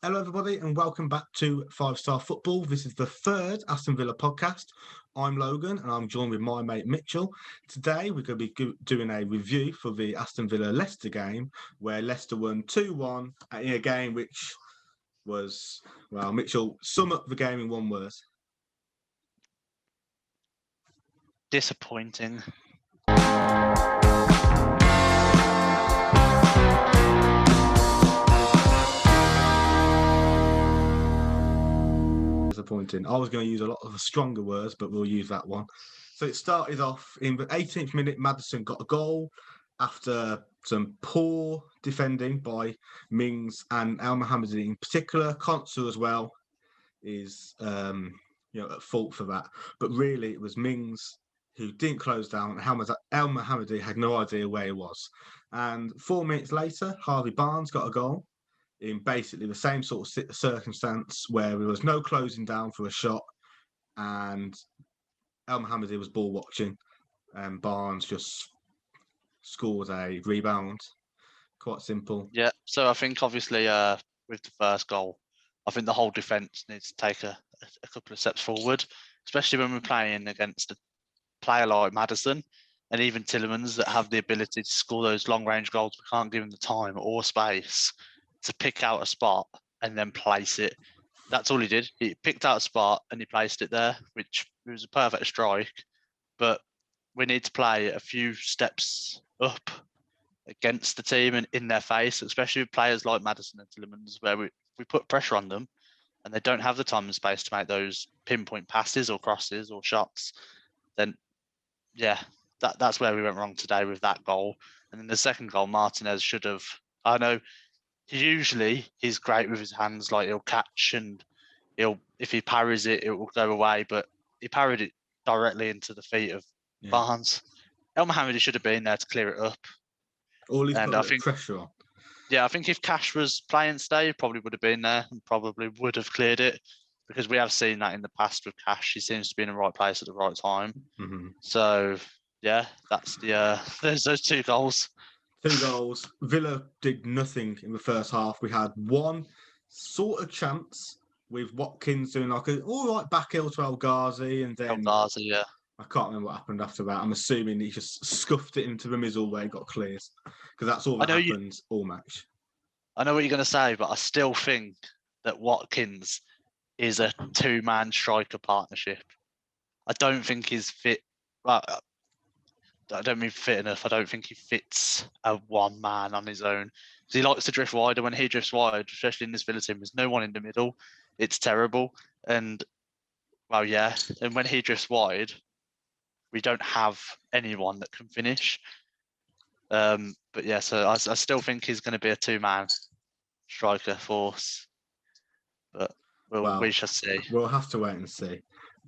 Hello, everybody, and welcome back to Five Star Football. This is the third Aston Villa podcast. I'm Logan, and I'm joined with my mate Mitchell. Today, we're going to be doing a review for the Aston Villa Leicester game, where Leicester won 2-1 in a game which was, well, Mitchell, sum up the game in one word. Disappointing. Disappointing. I was going to use a lot of the stronger words, but we'll use that one. So it started off in the 18th minute. Maddison got a goal after some poor defending by Mings and El Mohammadi in particular. Konsu as well is at fault for that. But really, it was Mings who didn't close down. El Mohammadi had no idea where he was. And 4 minutes later, Harvey Barnes got a goal in basically the same sort of circumstance where there was no closing down for a shot and El Mohammadi was ball watching and Barnes just scored a rebound. Quite simple. Yeah. So I think obviously with the first goal, I think the whole defence needs to take a couple of steps forward, especially when we're playing against a player like Maddison and even Tielemans that have the ability to score those long range goals. We can't give them the time or space to pick out a spot and then place it. That's all he did. He picked out a spot and he placed it there, which was a perfect strike. But we need to play a few steps up against the team and in their face, especially with players like Maddison and Tielemans, where we put pressure on them and they don't have the time and space to make those pinpoint passes or crosses or shots. Then, yeah, that's where we went wrong today with that goal. And then the second goal, Martinez should have. I know usually he's great with his hands, like he'll catch and if he parries it, it will go away. But he parried it directly into the feet of Barnes. El Mohammadi should have been there to clear it up. All he's got a bit of pressure on. Yeah, I think if Cash was playing today, he probably would have been there and probably would have cleared it because we have seen that in the past with Cash. He seems to be in the right place at the right time. Mm-hmm. So, yeah, that's there's those 2 goals. 2 goals. Villa did nothing in the first half. We had one sort of chance with Watkins doing like an all right back heel to El Ghazi, and then El Ghazi, yeah. I can't remember what happened after that. I'm assuming he just scuffed it into the middle where he got cleared because that's all that happens all match. I know what you're going to say, but I still think that Watkins is a 2-man striker partnership. I don't think he's fit. Well, I don't mean fit enough. I don't think he fits a 1 man on his own. He likes to drift wide, and when he drifts wide, especially in this Villa team, there's no one in the middle. It's terrible. And, well, yeah. And when he drifts wide, we don't have anyone that can finish. But yeah, so I still think he's going to be a 2-man striker force. But we shall see. We'll have to wait and see.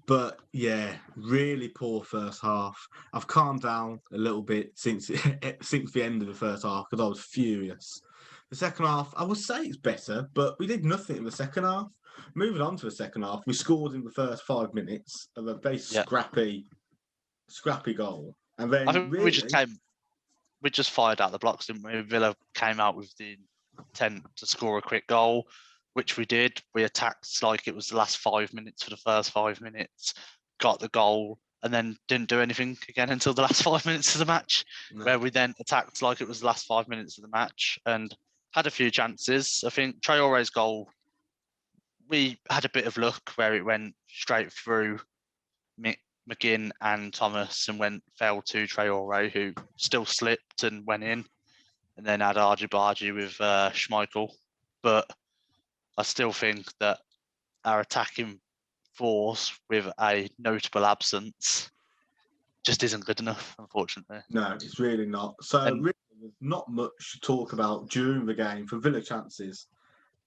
But yeah, really poor first half. I've calmed down a little bit since the end of the first half because I was furious. The second half, I would say it's better, but we did nothing in the second half. Moving on to the second half, we scored in the first 5 minutes of a very scrappy goal, and then I think we just fired out the blocks, didn't we? Villa came out with the intent to score a quick goal, which we did. We attacked like it was the last 5 minutes for the first 5 minutes, got the goal, and then didn't do anything again until the last 5 minutes of the match, where we then attacked like it was the last 5 minutes of the match and had a few chances. I think Traore's goal, we had a bit of luck where it went straight through McGinn and Thomas and fell to Traore, who still slipped and went in, and then had Argy-Bargy with Schmeichel. But I still think that our attacking force with a notable absence just isn't good enough, unfortunately. No, it's really not. So really, there's not much to talk about during the game for Villa chances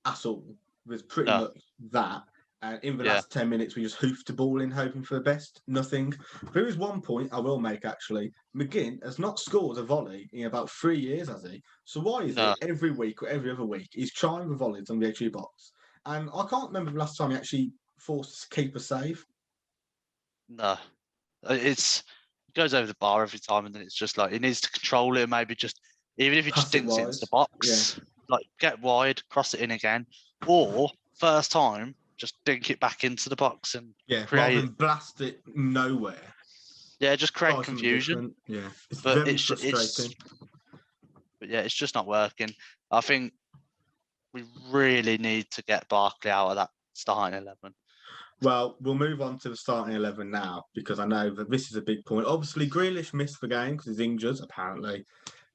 at all. There's pretty much that. And in the last 10 minutes, we just hoofed the ball in, hoping for the best. Nothing. There is one point I will make, actually. McGinn has not scored a volley in about 3 years, has he? So why is it every week or every other week he's trying the volleys on the HE box? And I can't remember the last time he actually forced a keeper save. No. It goes over the bar every time, and then it's just like he needs to control it. Maybe just, even if he just dinks it into the box, like get wide, cross it in again. or first time, just dink it back into the box and rather create. than blast it nowhere. Yeah, just create Try something confusion. different. Yeah, it's But very frustrating. It's just not working. I think we really need to get Barkley out of that starting 11. Well, we'll move on to the starting 11 now because I know that this is a big point. Obviously, Grealish missed the game because he's injured, apparently.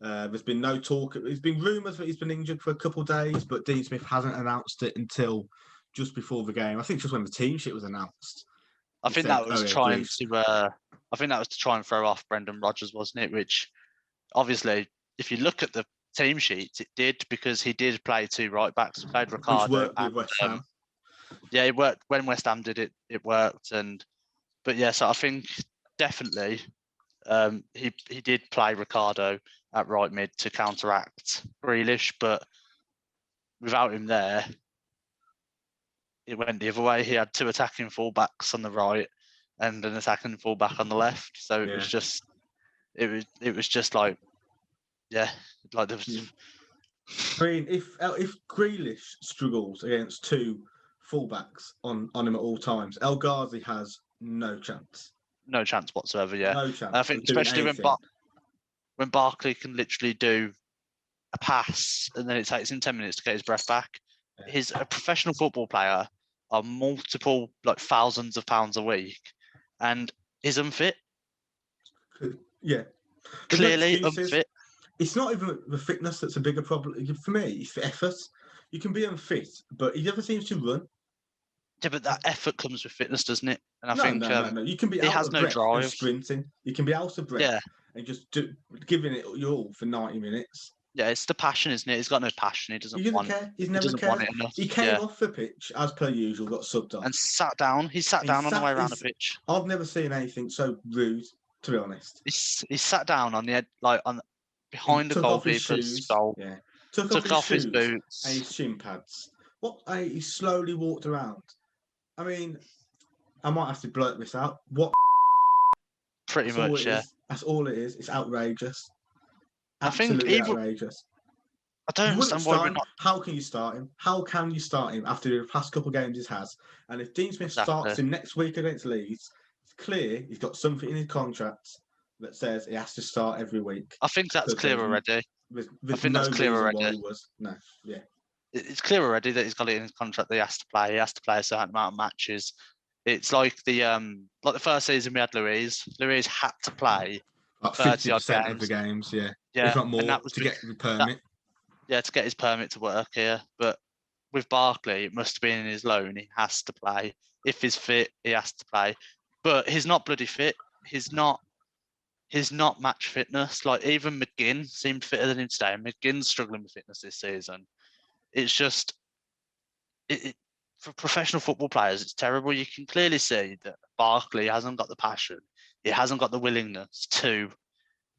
There's been no talk. There's been rumours that he's been injured for a couple of days, but Dean Smith hasn't announced it until just before the game. I think just when the team sheet was announced. I think that was trying Grealish. to. I think that was to try and throw off Brendan Rodgers, wasn't it? Which, obviously, if you look at the team sheets, it did because he did play 2 right backs. He played Ricardo. Which worked with West Ham. Yeah, it worked when West Ham did it. It worked, but yeah. So I think definitely he did play Ricardo at right mid to counteract Grealish, but without him there, it went the other way. He had 2 attacking fullbacks on the right and an attacking fullback on the left. So it was just, it was just like, yeah, like there was. I mean, if Grealish struggles against 2 fullbacks on him at all times, El Ghazi has no chance. No chance whatsoever. Yeah, No chance. I think especially when Barkley can literally do a pass and then it takes him 10 minutes to get his breath back. Yeah. He's a professional football player on multiple thousands of pounds a week, and is unfit. Yeah, clearly unfit. It's not even the fitness that's a bigger problem for me. It's the effort. You can be unfit, but he never seems to run. Yeah, but that effort comes with fitness, doesn't it? And I think no. You can be out of breath and sprinting. You can be out of breath and just giving it your all for 90 minutes. Yeah, it's the passion, isn't it? He's got no passion. He doesn't want care. He's never doesn't want it enough. He came off the pitch as per usual, got subbed on, and sat down. He sat down on the way around the pitch. I've never seen anything so rude, to be honest. He sat down on the edge, behind the goalkeeper's goal. Yeah, took off his boots and his shin pads. He slowly walked around. I mean, I might have to blurt this out. Pretty much, yeah. That's all it is. It's outrageous. Absolutely outrageous. I don't understand why we're not. How can you start him? How can you start him after the past couple of games he has? And if Dean Smith starts him next week against Leeds, it's clear he's got something in his contract that says he has to start every week. I think that's clear already. I think that's clear already. It's clear already that he's got it in his contract that he has to play. He has to play a certain amount of matches. It's like the first season we had Louise. Louise had to play 50% of the games, if not more, to get the permit. To get his permit to work here. But with Barkley, it must have been in his loan. He has to play. If he's fit, he has to play. But he's not bloody fit. He's not match fitness. Like even McGinn seemed fitter than him today. McGinn's struggling with fitness this season. It's just for professional football players, it's terrible. You can clearly see that Barkley hasn't got the passion. He hasn't got the willingness to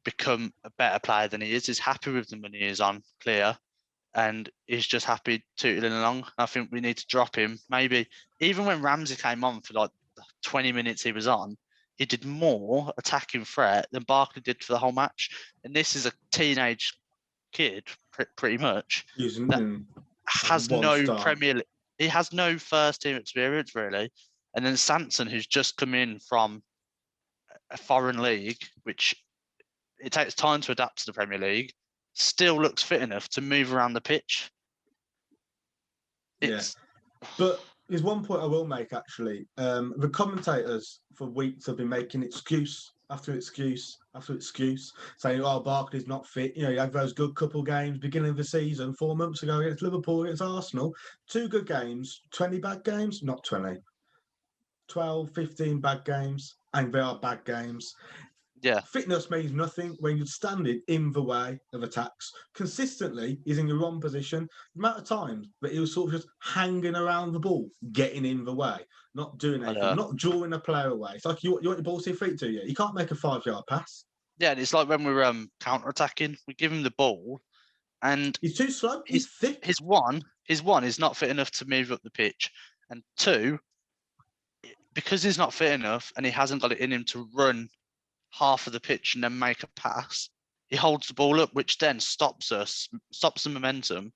become a better player than he is. He's happy with the money he's on, clear, and he's just happy tootling along. I think we need to drop him. Maybe even when Ramsey came on for the 20 minutes he was on, he did more attacking threat than Barkley did for the whole match. And this is a teenage kid, pretty much, that has no Premier League. He has no first team experience really. And then Sanson, who's just come in from a foreign league, which it takes time to adapt to the Premier League, still looks fit enough to move around the pitch. But there's one point I will make actually. The commentators for weeks have been making excuse after excuse after excuse, saying, "Oh, Barkley's not fit." You know, he had those good couple games beginning of the season, 4 months ago against Liverpool, against Arsenal. 2 good games, 20 bad games, not 20. 12, 15 bad games, and they are bad games. Yeah. Fitness means nothing when you're standing in the way of attacks. Consistently, he's in the wrong position. The amount of times that he was sort of just hanging around the ball, getting in the way, not doing anything, not drawing a player away. It's like you want your ball to your feet, do you? You can't make a 5-yard pass. Yeah, and it's like when we're counter-attacking, we give him the ball, and he's too slow. He's thick. His one is not fit enough to move up the pitch, and 2, because he's not fit enough and he hasn't got it in him to run half of the pitch and then make a pass, he holds the ball up, which then stops the momentum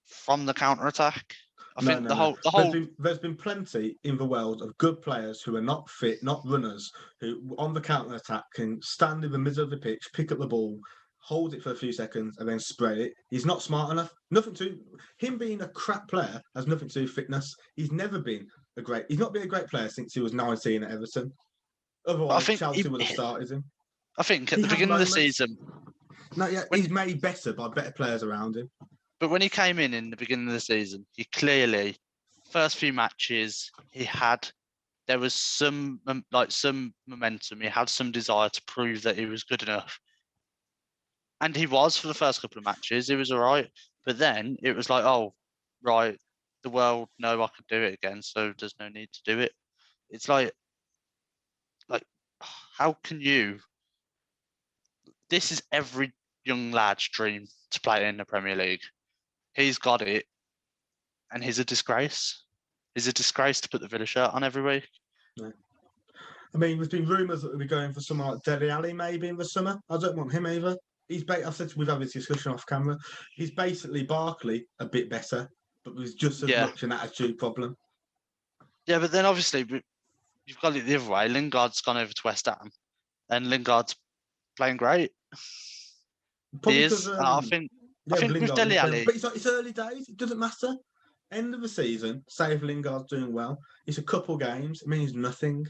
from the counter-attack. I No, think no, the no. whole the whole There's been plenty in the world of good players who are not fit, not runners, who on the counter attack can stand in the middle of the pitch, pick up the ball, hold it for a few seconds, and then spray it. He's not smart enough. Nothing to him being a crap player has nothing to do with fitness. He's never been a great. He's not been a great player since he was 19 at Everton. but I Otherwise, think Chelsea would have started him. I think at He the has beginning of the moments. season No, yeah, when he's made better by better players around him. but when he came in the beginning of the season, he clearly first few matches there was some some momentum. He had some desire to prove that he was good enough. And he was for the first couple of matches. He was all right. But then it was like, oh, right, the world know I can do it again, so there's no need to do it. It's like how can you? This is every young lad's dream to play in the Premier League. He's got it, and he's a disgrace. He's a disgrace to put the Villa shirt on every week. No. I mean, there's been rumours that we'll be going for someone like Dele Alli maybe in the summer. I don't want him either. I've said we've had this discussion off camera. He's basically Barkley a bit better, but with just as Yeah. much an attitude problem. Yeah, but then obviously you've got it the other way. Lingard's gone over to West Ham, and Lingard's playing great. Probably He is. because I think with Lingard Dele is playing, Alli, but it's early days. It doesn't matter. End of the season, say if Lingard's doing well, it's a couple games. It means nothing.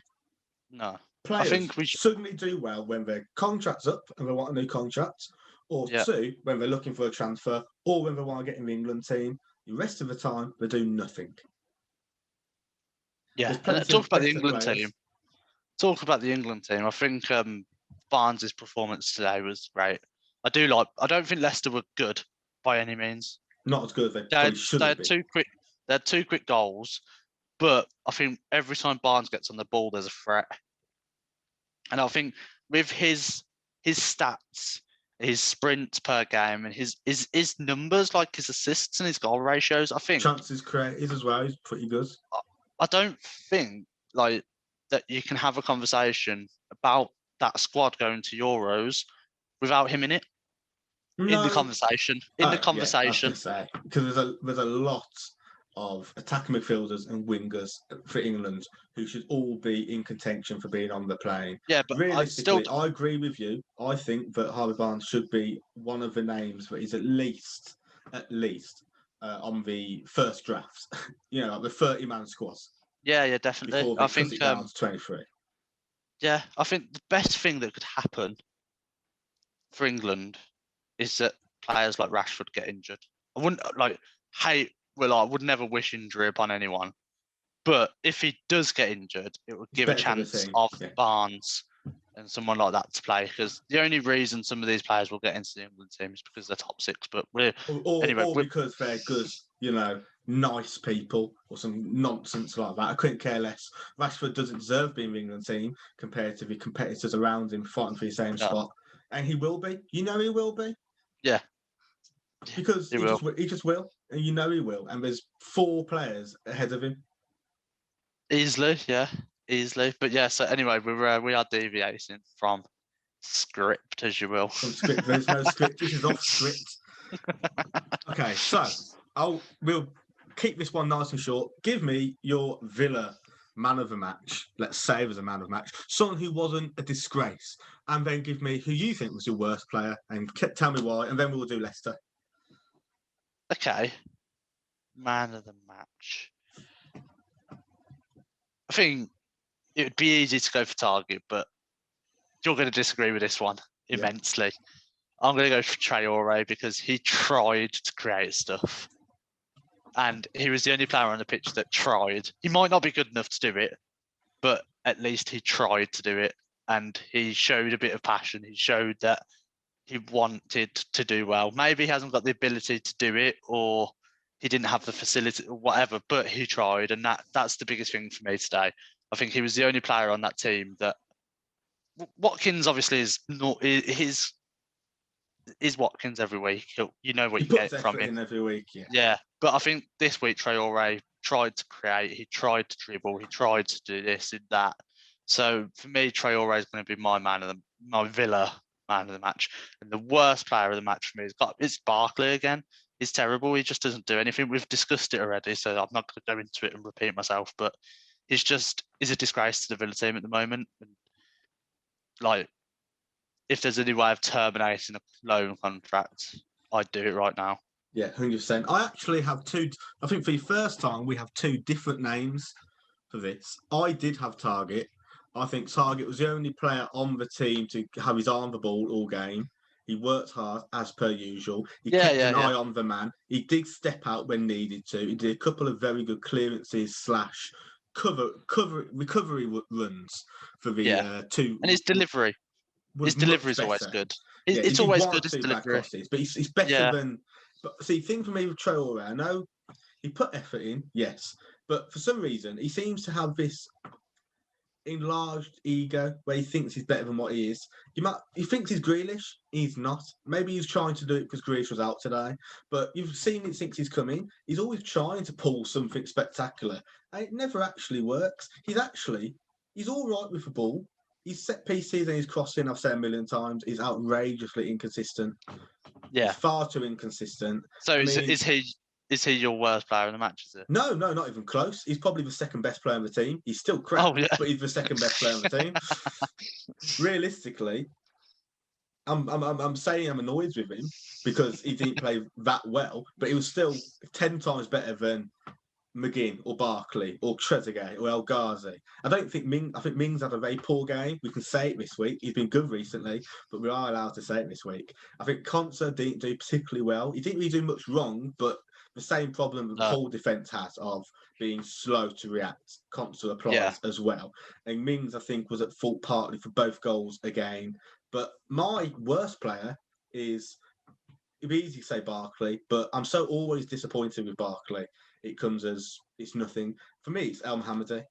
no. I Players think suddenly do well when their contract's up and they want a new contract, or Yeah. two, when they're looking for a transfer, or when they want to get in the England team. The rest of the time, they do nothing. Yeah, There's and plenty talk of about the better England players. team. Talk about the England team. I think Barnes' performance today was great. I don't think Leicester were good by any means. Not as good as they They probably had, should they have had been. two quick goals, but I think every time Barnes gets on the ball, there's a threat. And I think with his stats, his sprints per game, and his numbers, like his assists and his goal ratios, I think Chances created as well. He's pretty good. I don't think like that you can have a conversation about that squad going to Euros without him in it. In the No, conversation. yeah, I was going to say because there's a lot of attacking midfielders and wingers for England who should all be in contention for being on the plane. Yeah, but Realistically, I agree with you. I think that Harvey Barnes should be one of the names that is at least on the first draft. Like the 30-man squads. Yeah, definitely. Before they cut it down to 23. Yeah, I think the best thing that could happen for England is that players like Rashford get injured. I wouldn't I would never wish injury upon anyone. But if he does get injured, it would give a chance of Barnes and someone like that to play. Because the only reason some of these players will get into the England team is because they're top six. But because they're good, nice people or some nonsense like that. I couldn't care less. Rashford doesn't deserve being in the England team compared to the competitors around him fighting for the same spot. And he will be. He will be. Yeah. Because he just will. And he will. And there's 4 players ahead of him. Easily. But yeah, so anyway, we are deviating from script, as you will. From script. There's no script. This is off script. Okay, so we'll keep this one nice and short. Give me your Villa man of the match. Let's say it was a man of the match. Someone who wasn't a disgrace. And then give me who you think was your worst player and tell me why. And then we'll do Leicester. Okay. Man of the match. I think it would be easy to go for Target, but you're going to disagree with this one immensely. I'm going to go for Traore because he tried to create stuff. And he was the only player on the pitch that tried. He might not be good enough to do it, but at least he tried to do it. And he showed a bit of passion. He showed that he wanted to do well. Maybe he hasn't got the ability to do it, or he didn't have the facility or whatever, but he tried. And that's the biggest thing for me today. I think he was the only player on that team that Watkins obviously is not his Watkins every week. You know what you get from him every week, yeah. But I think this week Traore tried to create, he tried to dribble, he tried to do this and that. So for me, Traore is going to be my Villa man of the match. And the worst player of the match for me is Barkley again. He's terrible. He just doesn't do anything. We've discussed it already, so I'm not going to go into it and repeat myself. But he's a disgrace to the Villa team at the moment. And, like, if there's any way of terminating a loan contract, I'd do it right now. Yeah, 100%. I actually have two. I think for the first time we have two different names for this. I did have Target. I think Target was the only player on the team to have his eye on the ball all game. He worked hard as per usual. He kept an eye on the man. He did step out when needed to. He did a couple of very good clearances / recovery runs for the two. And his delivery. His delivery is always good. It's always good. His delivery. Crosses, but he's better than. But see, thing for me with Traore, I know he put effort in, yes, but for some reason he seems to have this enlarged ego where he thinks he's better than what he is. He thinks he's Grealish, he's not. Maybe he's trying to do it because Grealish was out today, but you've seen it since he's come in. He's always trying to pull something spectacular, and it never actually works. He's all right with the ball. His set pieces and his crossing, I've said a million times, is outrageously inconsistent. Yeah, he's far too inconsistent. So is he your worst player in the match? Is it? No, not even close. He's probably the second best player on the team. He's still crap, but he's the second best player on the team. Realistically, I'm saying I'm annoyed with him because he didn't play that well, but he was still 10 times better than McGinn or Barkley or Trezeguet or El Ghazi. I think Mings had a very poor game. We can say it this week. He's been good recently, but we are allowed to say it this week. I think Konsa didn't do particularly well. He didn't really do much wrong, but the same problem that the whole defence has of being slow to react, Konsa applies as well. And Mings, I think, was at fault partly for both goals again. But my worst player is, it'd be easy to say Barkley, but I'm so always disappointed with Barkley. It comes as it's nothing. For me, it's El Mohammadi.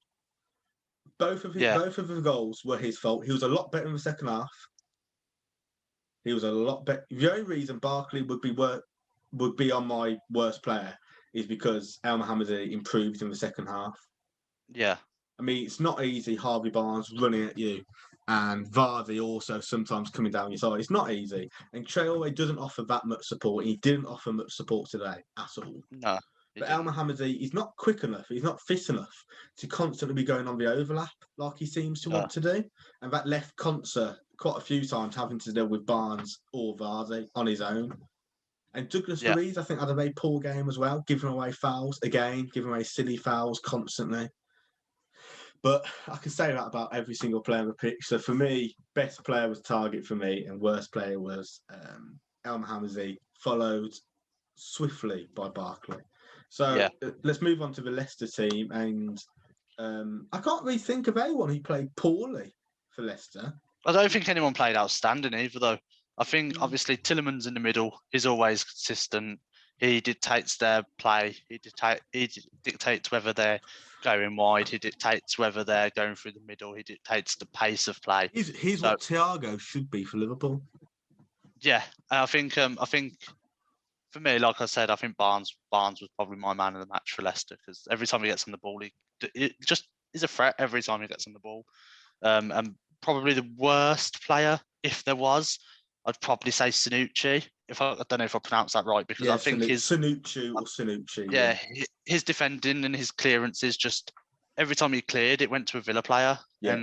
Both of the goals were his fault. He was a lot better in the second half. He was a lot better. The only reason Barkley would be on my worst player is because El Mohammadi improved in the second half. Yeah. I mean, it's not easy, Harvey Barnes running at you and Vardy also sometimes coming down your side. It's not easy. And Traore doesn't offer that much support. He didn't offer much support today at all. No. But El Mohammadi, he's not quick enough. He's not fit enough to constantly be going on the overlap like he seems to want to do. And that left Konsa quite a few times having to deal with Barnes or Vardy on his own. And Douglas Luiz, I think, had a very poor game as well, giving away fouls again, giving away silly fouls constantly. But I can say that about every single player on the pitch. So for me, best player was Target for me, and worst player was El Mohammadi, followed swiftly by Barkley. So let's move on to the Leicester team. And I can't really think of anyone who played poorly for Leicester. I don't think anyone played outstanding either, though. I think, obviously, Tielemans in the middle is always consistent. He dictates their play. He dictates whether they're going wide. He dictates whether they're going through the middle. He dictates the pace of play. He's what Thiago should be for Liverpool. Yeah, I think for me, like I said, I think Barnes was probably my man of the match for Leicester because every time he gets on the ball, he just is a threat every time he gets on the ball. And probably the worst player, if there was, I'd probably say Sanucci. I don't know if I pronounced that right because I think Sanucci. Yeah, his defending and his clearances just every time he cleared, it went to a Villa player. Yeah.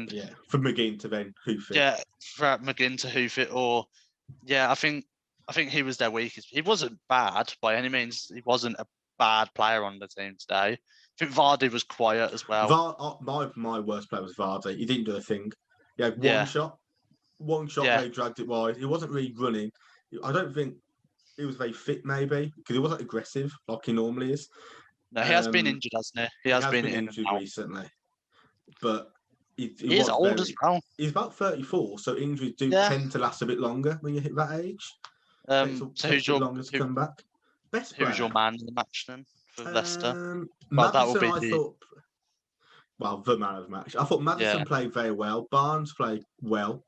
From McGinn to then hoof it. Yeah, from McGinn to hoof it, I think he was their weakest. He wasn't bad by any means. He wasn't a bad player on the team today. I think Vardy was quiet as well. My worst player was Vardy. He didn't do a thing. He had one shot where he dragged it wide. He wasn't really running. I don't think he was very fit, maybe, because he wasn't aggressive like he normally is. No, he has been injured, hasn't he? He has been injured recently. But he is old as well. He's about 34, so injuries do tend to last a bit longer when you hit that age. So who's your longer to come back? Best player? Who's your man in the match then for Leicester? Maddison, the man of the match. I thought Maddison played very well. Barnes played well.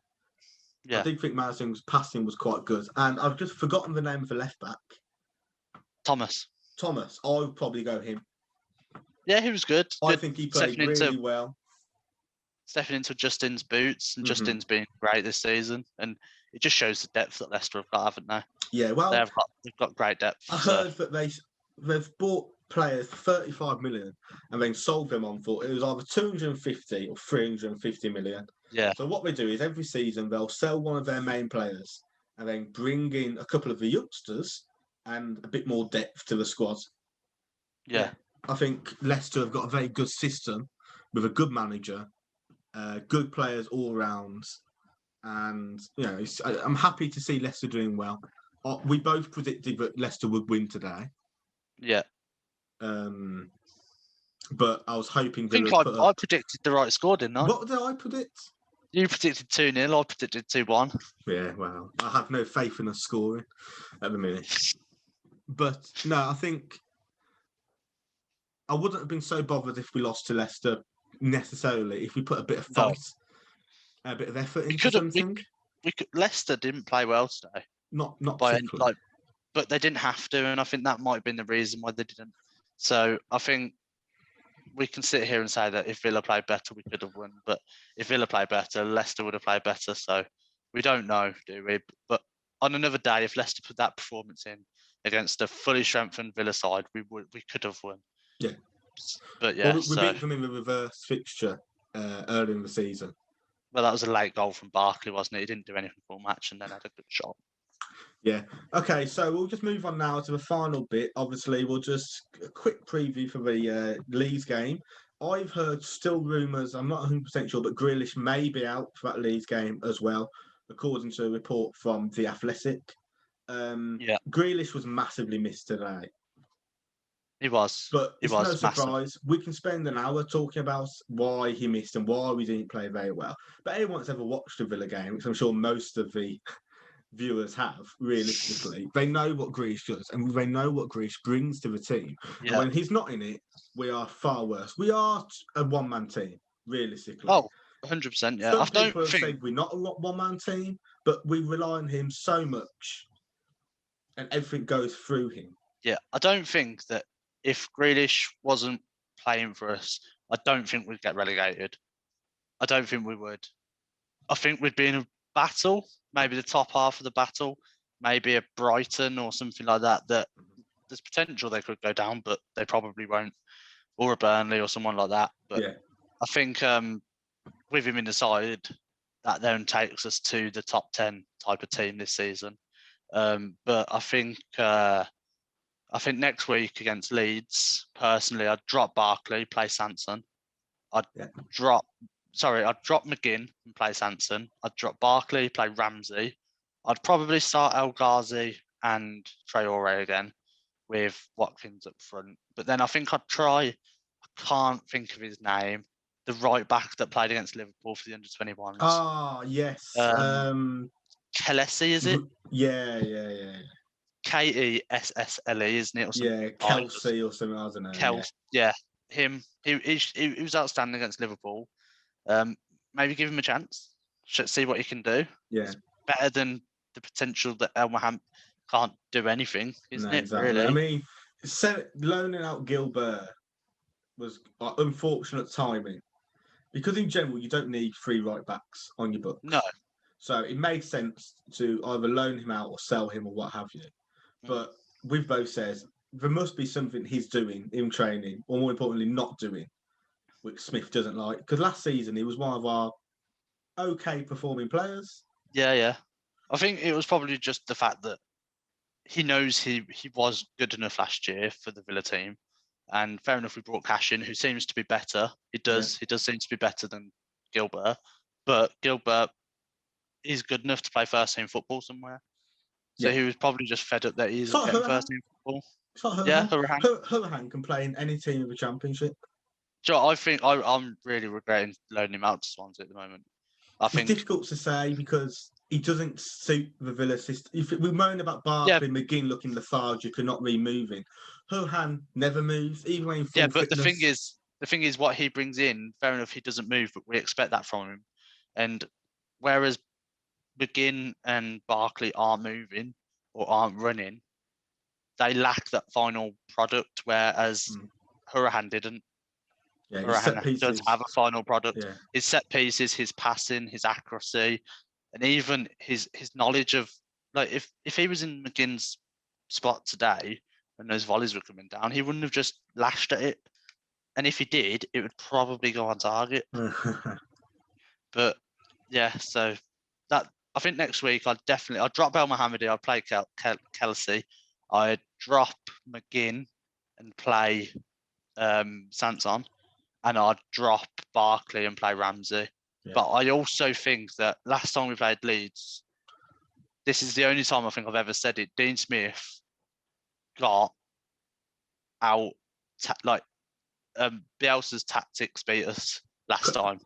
Yeah. I did think Maddison's passing was quite good. And I've just forgotten the name of the left back. Thomas. I would probably go him. Yeah, he was good. I think he played really well. stepping into Justin's boots, and Mhm. Justin's been great this season, and it just shows the depth that Leicester have got, haven't they? Yeah, well, They've got great depth. I So heard that they've bought players for 35 million and then sold them on for it was either 250 or 350 million. yeah, So what they do is every season they'll sell one of their main players and then bring in a couple of the youngsters and a bit more depth to the squad. yeah. I think Leicester have got a very good system with a good manager, good players all round, and I'm happy to see Leicester doing well. We both predicted that Leicester would win today. Yeah. But I was hoping I think Villa put I up. predicted the right score, didn't I? What did I predict? You predicted 2-0, I predicted 2-1. Yeah, well, I have no faith in us scoring at the minute. But no, I think I wouldn't have been so bothered if we lost to Leicester necessarily if we put a bit of fight, a bit of effort into something. Leicester didn't play well today. Not particularly. But they didn't have to, and I think that might have been the reason why they didn't. So I think we can sit here and say that if Villa played better, we could have won. But if Villa played better, Leicester would have played better. So we don't know, do we? But on another day, if Leicester put that performance in against a fully strengthened Villa side, we could have won. Yeah. But yeah, we beat them in the reverse fixture early in the season. Well, that was a late goal from Barkley, wasn't it? He didn't do anything all match and then had a good shot. Yeah. Okay, so we'll just move on now to the final bit. Obviously, we'll just a quick preview for the Leeds game. I've heard still rumours, I'm not 100% sure, but Grealish may be out for that Leeds game as well, according to a report from The Athletic. Grealish was massively missed today. He was. But it's no surprise. We can spend an hour talking about why he missed and why we didn't play very well. But anyone that's ever watched a Villa game, which I'm sure most of the viewers have, realistically, they know what Grealish does and they know what Grealish brings to the team. Yeah. And when he's not in it, we are far worse. We are a one-man team, realistically. Oh, 100%, yeah. Some people have said we're not a one-man team, but we rely on him so much and everything goes through him. Yeah, I don't think that if Grealish wasn't playing for us, I don't think we'd get relegated. I don't think we would. I think we'd be in a battle, maybe the top half of the battle, maybe a Brighton or something like that, that there's potential they could go down, but they probably won't, or a Burnley or someone like that. But yeah. I think with him in the side, that then takes us to the top 10 type of team this season. But I think next week against Leeds, personally, I'd drop Barkley, play Sanson. I'd drop McGinn and play Sanson. I'd drop Barkley, play Ramsey. I'd probably start El Ghazi and Traore again with Watkins up front. But then I think I'd try, I can't think of his name, the right back that played against Liverpool for the under-21s. Ah, yes. Kelly, is it? Yeah. Kessle, isn't it? Or something? Yeah, Kelsey or something, I don't know. Yeah, him. He was outstanding against Liverpool. Maybe give him a chance. See what he can do. Yeah. It's better than the potential that Elmaham can't do anything, isn't it? Exactly. Really? I mean, loaning out Gilbert was unfortunate timing because in general you don't need 3 right backs on your books. No. So it made sense to either loan him out or sell him or what have you. But we've both said there must be something he's doing in training, or more importantly, not doing, which Smith doesn't like. Because last season he was one of our okay performing players. Yeah. I think it was probably just the fact that he knows he was good enough last year for the Villa team. And fair enough, we brought Cash in, who seems to be better. He does seem to be better than Gilbert. But Gilbert is good enough to play first team football somewhere. So he was probably just fed up that he isn't getting first team football. It's like Hurahan can play in any team of the Championship. Joe, I think I'm really regretting loaning him out to Swansea at the moment. It's difficult to say because he doesn't suit the Villa system. If we moan about Barkley, McGinn looking lethargic and not really moving, Hurahan never moves, even when in full fitness. the thing is what he brings in, fair enough, he doesn't move, but we expect that from him. And whereas McGinn and Barkley aren't moving or aren't running, they lack that final product, whereas Hurahan didn't. Yeah, his around set that he does pieces. have a final product. Yeah, His set pieces, his passing, his accuracy, and even his knowledge of, like, if he was in McGinn's spot today when those volleys were coming down, he wouldn't have just lashed at it. And if he did, it would probably go on target. But yeah, so that, I think next week I'd drop El Mohammadi, I'd play Kelsey, I'd drop McGinn and play Sanson, and I'd drop Barkley and play Ramsey. Yeah. But I also think that last time we played Leeds, this is the only time I think I've ever said it, Dean Smith got out, Bielsa's tactics beat us last time.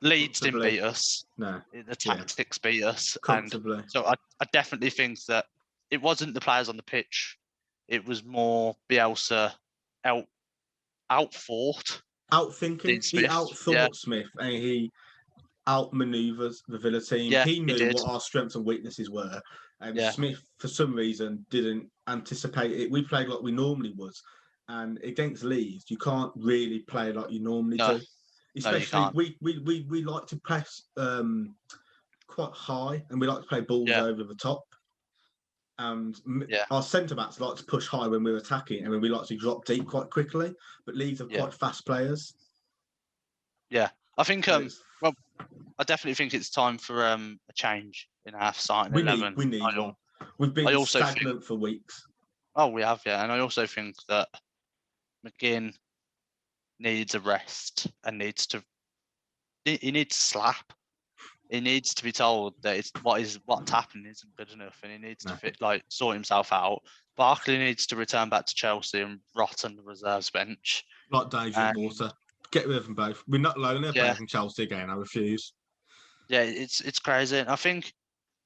Leeds didn't beat us. No. The tactics beat us. Comfortably. And so I definitely think that it wasn't the players on the pitch. It was more Bielsa outthought. Outthinking. He outthought Smith, and he outmaneuvers the Villa team. Yeah, he knew what our strengths and weaknesses were. And Smith, for some reason, didn't anticipate it. We played like we normally would. And against Leeds, you can't really play like you normally do. Especially, we like to press quite high, and we like to play balls over the top. And our centre-backs like to push high when we're attacking, and then we like to drop deep quite quickly. But Leeds are quite fast players. Yeah, I think, well, I definitely think it's time for a change in our starting 11. We need one. We've been stagnant for weeks. Oh, we have, yeah. And I also think that McGinn needs a rest and needs to slap. He needs to be told that what's happening isn't good enough, and he needs to sort himself out. Barkley needs to return back to Chelsea and rot on the reserves bench. Like David Water. Get rid of them both. We're not lonely playing from Chelsea again. I refuse. Yeah, it's crazy. And I think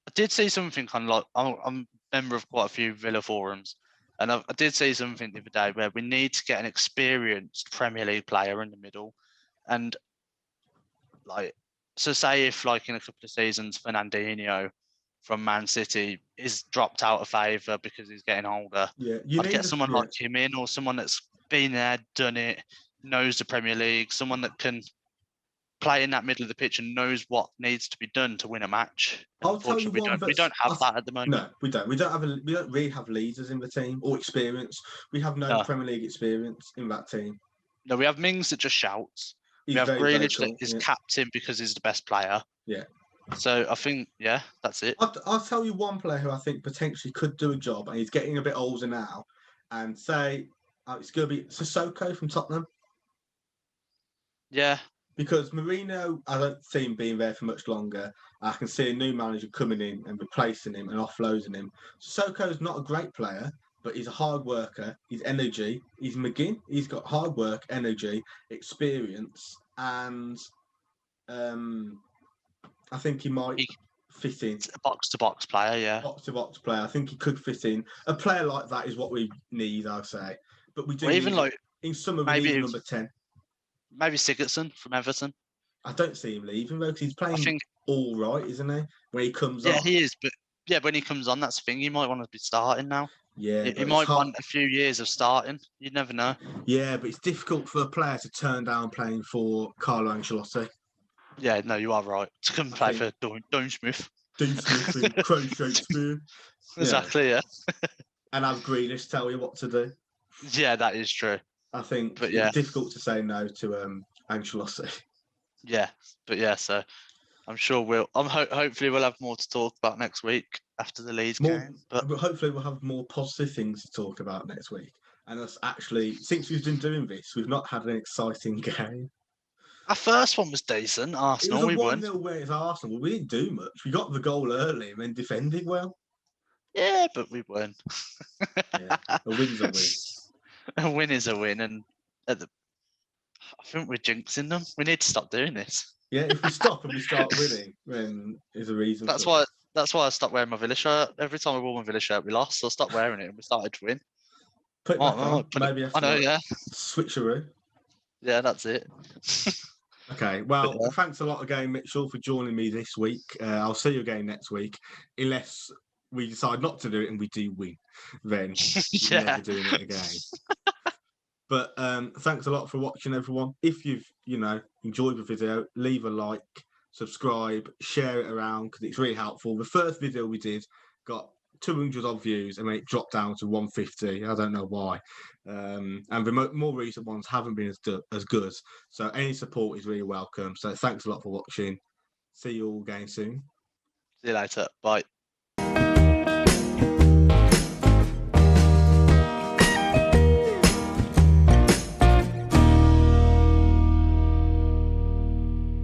I did see something on, I'm a member of quite a few Villa forums, and I did see something the other day where we need to get an experienced Premier League player in the middle. And so say if in a couple of seasons, Fernandinho from Man City is dropped out of favour because he's getting older. Yeah, I'd get someone like him in, or someone that's been there, done it, knows the Premier League, someone that can play in that middle of the pitch and knows what needs to be done to win a match. I'll tell you one. We don't have that at the moment. No, we don't. We don't really have leaders in the team or experience. We have no Premier League experience in that team. No, we have Mings that just shouts. We have Grealish that is captain because he's the best player. Yeah. So I think, that's it. I'll tell you one player who I think potentially could do a job, and he's getting a bit older now. And say it's going to be Sissoko from Tottenham. Yeah. Because Mourinho, I don't see him being there for much longer. I can see a new manager coming in and replacing him and offloading him. Sissoko's not a great player, but he's a hard worker. He's energy. He's McGinn. He's got hard work, energy, experience, and I think he might fit in. A box-to-box player, yeah. Box-to-box player. I think he could fit in. A player like that is what we need, I'd say. But we do in summer, we need number 10. Maybe Sigurdsson from Everton. I don't see him leaving, though, because he's playing all right, isn't he? When he comes on. Yeah, he is. But when he comes on, that's the thing. He might want to be starting now. Yeah. He might want a few years of starting. You never know. Yeah, but it's difficult for a player to turn down playing for Carlo Ancelotti. Yeah, no, you are right. To come play for Dean Smith. Dean Smith and Craig Shakespeare. Exactly, yeah. And have Grealish tell you what to do. Yeah, that is true. I think it's difficult to say no to Ancelotti. Yeah, but so I'm sure hopefully we'll have more to talk about next week after the Leeds game. But hopefully we'll have more positive things to talk about next week. And us actually, since we've been doing this, we've not had an exciting game. Our first one was decent. Arsenal, we won. It was a 1-0 win. It's Arsenal. We didn't do much. We got the goal early and then defended well. Yeah, but we won. Yeah, a win's a win. A win is a win, and I think we're jinxing them. We need to stop doing this. Yeah, if we stop and we start winning, then there's a reason. That's why I stopped wearing my Villa shirt. Every time I wore my Villa shirt, we lost. So I stopped wearing it, and we started to win. Put it back on. Maybe I know, yeah. Switcheroo. Yeah, that's it. Okay, well, thanks a lot again, Mitchell, for joining me this week. I'll see you again next week, unless we decide not to do it and we do win. Then we're never doing it again. But thanks a lot for watching, everyone. If you've enjoyed the video, leave a like, subscribe, share it around because it's really helpful. The first video we did got 200 odd views and then it dropped down to 150. I don't know why. And the more recent ones haven't been as good. So any support is really welcome. So thanks a lot for watching. See you all again soon. See you later. Bye.